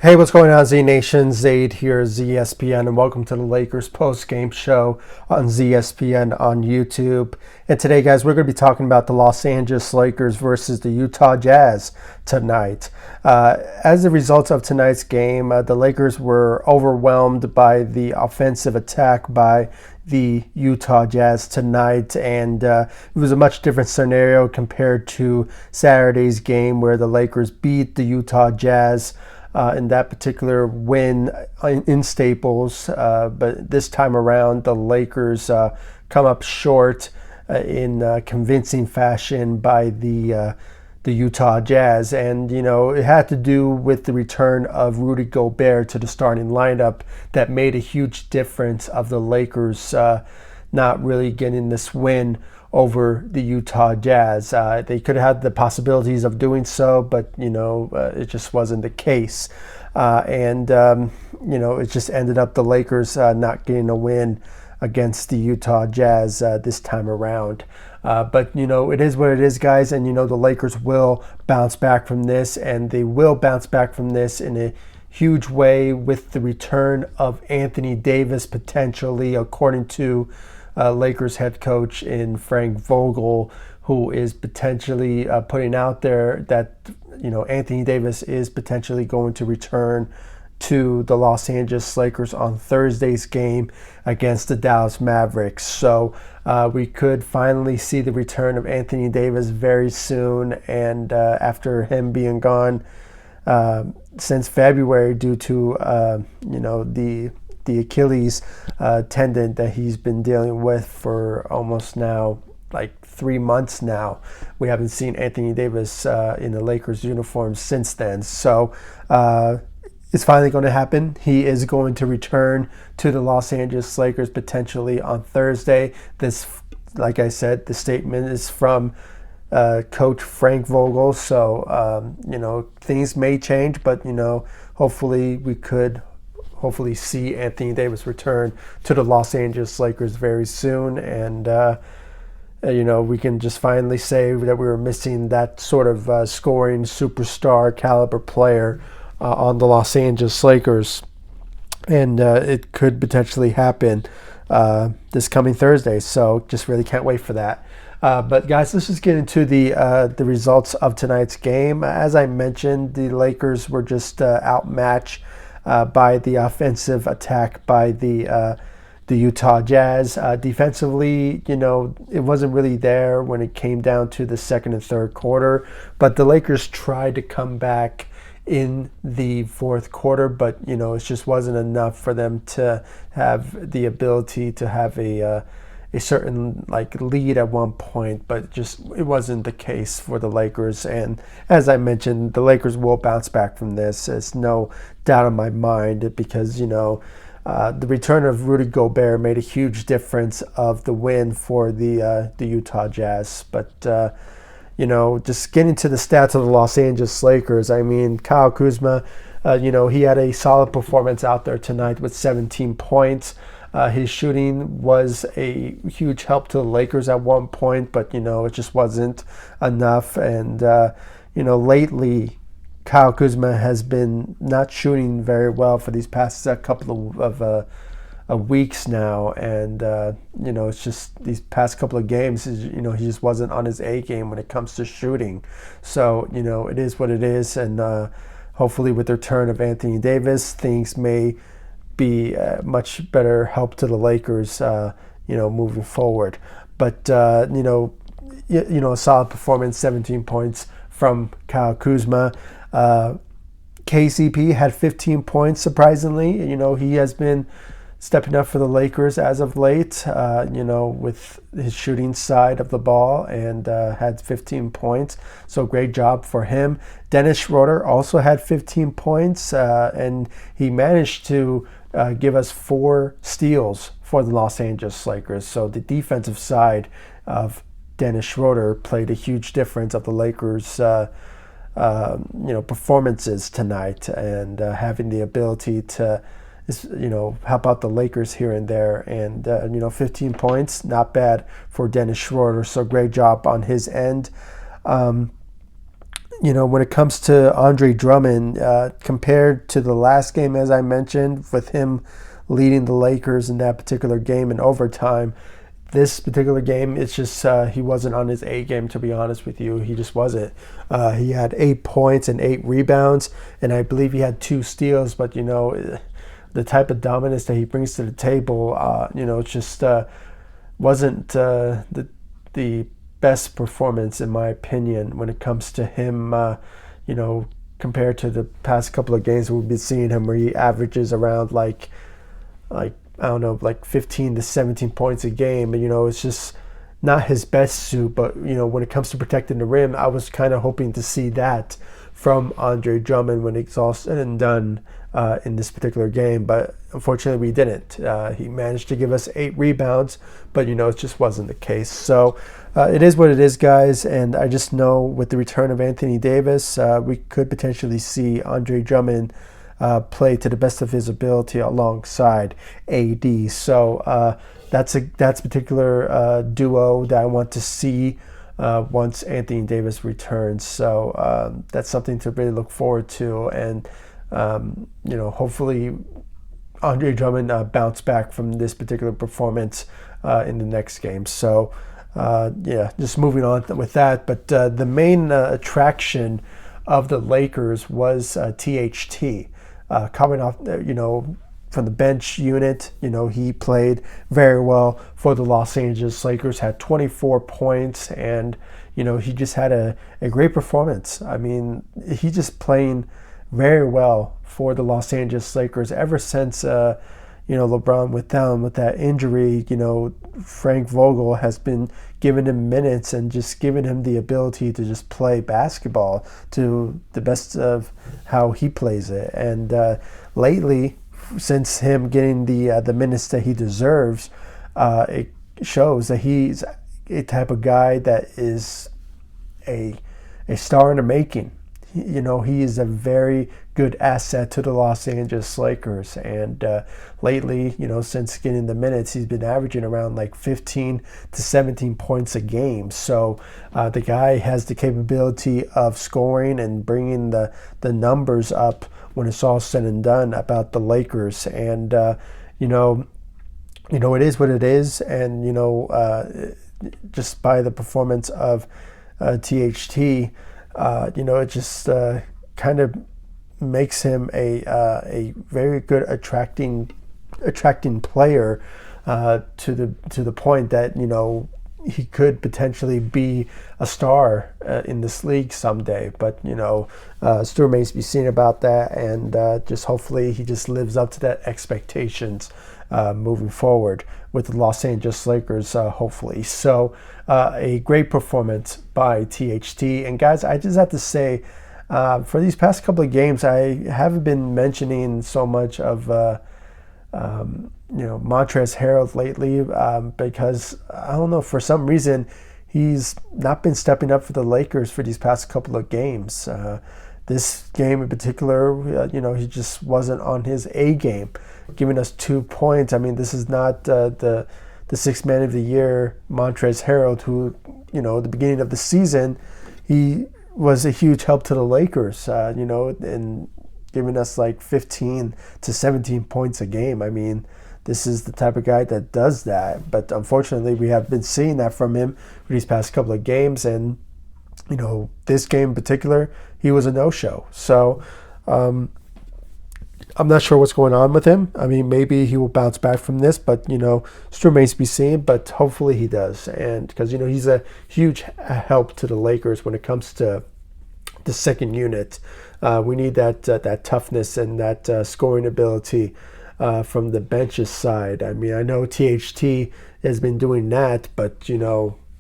Hey, what's going on, Z Nation? Zaid here, ZSPN, and welcome to the Lakers post-game show on ZSPN on YouTube. And today, guys, we're going to be talking about the Los Angeles Lakers versus the Utah Jazz tonight. As a result of tonight's game, the Lakers were overwhelmed by the offensive attack by the Utah Jazz tonight, and it was a much different scenario compared to Saturday's game where the Lakers beat the Utah Jazz in that particular win in Staples. But this time around, the Lakers come up short in convincing fashion by the Utah Jazz. And, you know, it had to do with the return of Rudy Gobert to the starting lineup that made a huge difference of the Lakers not really getting this win over the Utah Jazz. They could have had the possibilities of doing so, but, you know, it just wasn't the case. You know, it just ended up the Lakers not getting a win against the Utah Jazz this time around. But, you know, it is what it is, guys. And, you know, the Lakers will bounce back from this, and they will bounce back from this in a huge way with the return of Anthony Davis potentially, according to Lakers head coach in Frank Vogel, who is potentially putting out there that, you know, Anthony Davis is potentially going to return to the Los Angeles Lakers on Thursday's game against the Dallas Mavericks. So we could finally see the return of Anthony Davis very soon, and after him being gone since February due to you know, the Achilles tendon that he's been dealing with for almost now like 3 months now. We haven't seen Anthony Davis in the Lakers uniform since then. So it's finally going to happen. He is going to return to the Los Angeles Lakers potentially on Thursday. This, like I said, the statement is from Coach Frank Vogel. So, you know, things may change, but, you know, hopefully we could see Anthony Davis return to the Los Angeles Lakers very soon. And, you know, we can just finally say that we were missing that sort of scoring superstar caliber player on the Los Angeles Lakers. And it could potentially happen this coming Thursday. So just really can't wait for that. But guys, let's just get into the results of tonight's game. As I mentioned, the Lakers were just outmatched by the offensive attack by the Utah Jazz. Defensively, you know, it wasn't really there when it came down to the second and third quarter, but the Lakers tried to come back in the fourth quarter, but, you know, it just wasn't enough for them to have the ability to have a certain like lead at one point, but just it wasn't the case for the Lakers. And as I mentioned, the Lakers will bounce back from this. There's no doubt in my mind, because, you know, the return of Rudy Gobert made a huge difference of the win for the Utah Jazz. But you know, just getting to the stats of the Los Angeles Lakers, I mean, Kyle Kuzma, you know, he had a solid performance out there tonight with 17 points. His shooting was a huge help to the Lakers at one point, but, you know, it just wasn't enough. And, you know, lately, Kyle Kuzma has been not shooting very well for these past couple of weeks now. And, you know, it's just these past couple of games, you know, he just wasn't on his A game when it comes to shooting. So, you know, it is what it is. And hopefully with the return of Anthony Davis, things may be much better help to the Lakers, you know, moving forward. But you know, a solid performance, 17 points from Kyle Kuzma. KCP had 15 points. Surprisingly, you know, he has been stepping up for the Lakers as of late. You know, with his shooting side of the ball, and had 15 points. So great job for him. Dennis Schroeder also had 15 points, and he managed to give us 4 steals for the Los Angeles Lakers. So the defensive side of Dennis Schroeder played a huge difference of the Lakers' you know, performances tonight, and having the ability to, you know, help out the Lakers here and there. And you know, 15 points, not bad for Dennis Schroeder. So great job on his end. when it comes to Andre Drummond, compared to the last game, as I mentioned, with him leading the Lakers in that particular game in overtime, this particular game, it's just he wasn't on his A game, to be honest with you. He just wasn't. He had 8 points and 8 rebounds, and I believe he had 2 steals. But the type of dominance that he brings to the table, it just wasn't the best performance, in my opinion, when it comes to him. Compared to the past couple of games we've been seeing him, where he averages around like I don't know, like 15 to 17 points a game. And, it's just not his best suit. But, when it comes to protecting the rim, I was kind of hoping to see that from Andre Drummond when it's all said and done in this particular game. But unfortunately, we didn't. He managed to give us 8 rebounds, but, it just wasn't the case. So it is what it is, guys. And I just know with the return of Anthony Davis, we could potentially see Andre Drummond play to the best of his ability alongside AD. So that's a particular duo that I want to see once Anthony Davis returns. So that's something to really look forward to. And hopefully Andre Drummond bounce back from this particular performance in the next game. So just moving on with that. But the main attraction of the Lakers was THT. Coming off, from the bench unit, he played very well for the Los Angeles Lakers, had 24 points, and, he just had a great performance. I mean, he just playing very well for the Los Angeles Lakers ever since, LeBron went down with that injury. Frank Vogel has been giving him minutes and just giving him the ability to just play basketball to the best of how he plays it. And lately, since him getting the minutes that he deserves, it shows that he's a type of guy that is a star in the making. He is a very good asset to the Los Angeles Lakers. And lately, since getting the minutes, he's been averaging around like 15 to 17 points a game. So the guy has the capability of scoring and bringing the numbers up when it's all said and done about the Lakers. And, it is what it is. And, just by the performance of THT, it just kind of makes him a very good attracting player to the point that he could potentially be a star in this league someday. But still remains to be seen about that, and just hopefully he just lives up to that expectations moving forward with the Los Angeles Lakers, hopefully. So a great performance by THT. And guys, I just have to say, for these past couple of games, I haven't been mentioning so much of Montrezl Harrell lately, because I don't know, for some reason he's not been stepping up for the Lakers for these past couple of games. This game in particular, he just wasn't on his A game, giving us 2 points. I mean, this is not the sixth man of the year, Montrezl Harrell, who, at the beginning of the season, he was a huge help to the Lakers, and giving us like 15 to 17 points a game. I mean, this is the type of guy that does that. But unfortunately, we have been seeing that from him for these past couple of games. And, this game in particular, he was a no-show. So I'm not sure what's going on with him. I mean, maybe he will bounce back from this, but, still remains to be seen. But hopefully he does. And because, he's a huge help to the Lakers when it comes to the second unit. We need that toughness and that scoring ability from the bench's side. I mean, I know THT has been doing that, but,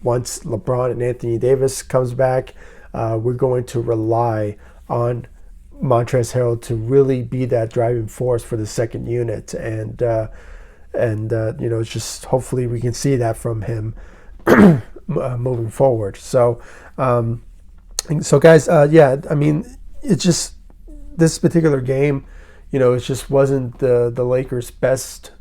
once LeBron and Anthony Davis comes back, we're going to rely on Montrezl Harrell to really be that driving force for the second unit. And it's just hopefully we can see that from him moving forward. So, guys, I mean, it's just this particular game, it just wasn't the Lakers' best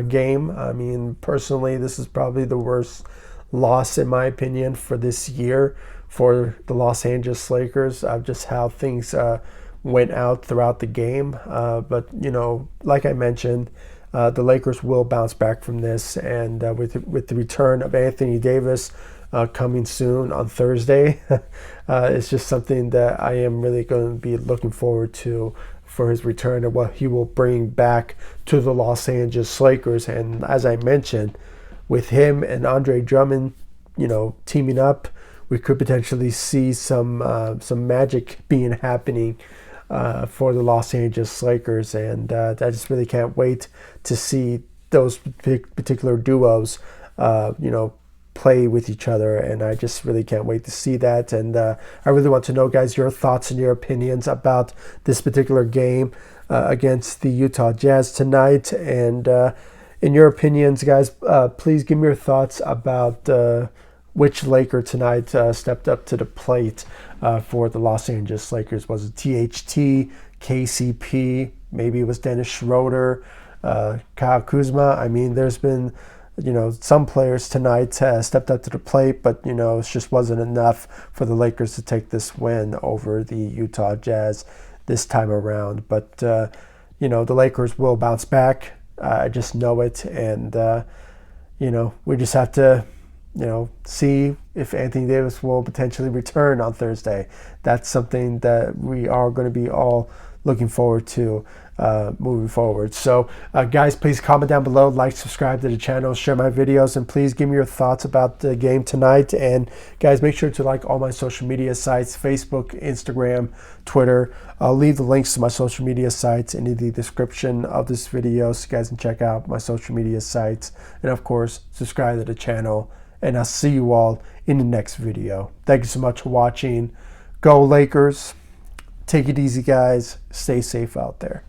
game. I mean, personally, this is probably the worst loss, in my opinion, for this year for the Los Angeles Lakers, just how things went out throughout the game. But, like I mentioned, the Lakers will bounce back from this, and with the return of Anthony Davis coming soon on Thursday, it's just something that I am really going to be looking forward to for his return and what he will bring back to the Los Angeles Lakers. And as I mentioned, with him and Andre Drummond, teaming up, we could potentially see some magic being happening for the Los Angeles Lakers, and I just really can't wait to see those particular duos, play with each other, and I just really can't wait to see that. And I really want to know, guys, your thoughts and your opinions about this particular game against the Utah Jazz tonight. And in your opinions, guys, please give me your thoughts about which Laker tonight stepped up to the plate for the Los Angeles Lakers. Was it THT, KCP, maybe it was Dennis Schroeder, Kyle Kuzma? I mean, there's been some players tonight stepped up to the plate, but it just wasn't enough for the Lakers to take this win over the Utah Jazz this time around. But the Lakers will bounce back. I just know it, and we just have to see if Anthony Davis will potentially return on Thursday. That's something that we are going to be all looking forward to moving forward. So guys, please comment down below, like, subscribe to the channel, share my videos, and please give me your thoughts about the game tonight. And guys, make sure to like all my social media sites: Facebook, Instagram, Twitter. I'll leave the links to my social media sites in the description of this video so you guys can check out my social media sites, and of course subscribe to the channel. And I'll see you all in the next video. Thank you so much for watching. Go Lakers. Take it easy, guys. Stay safe out there.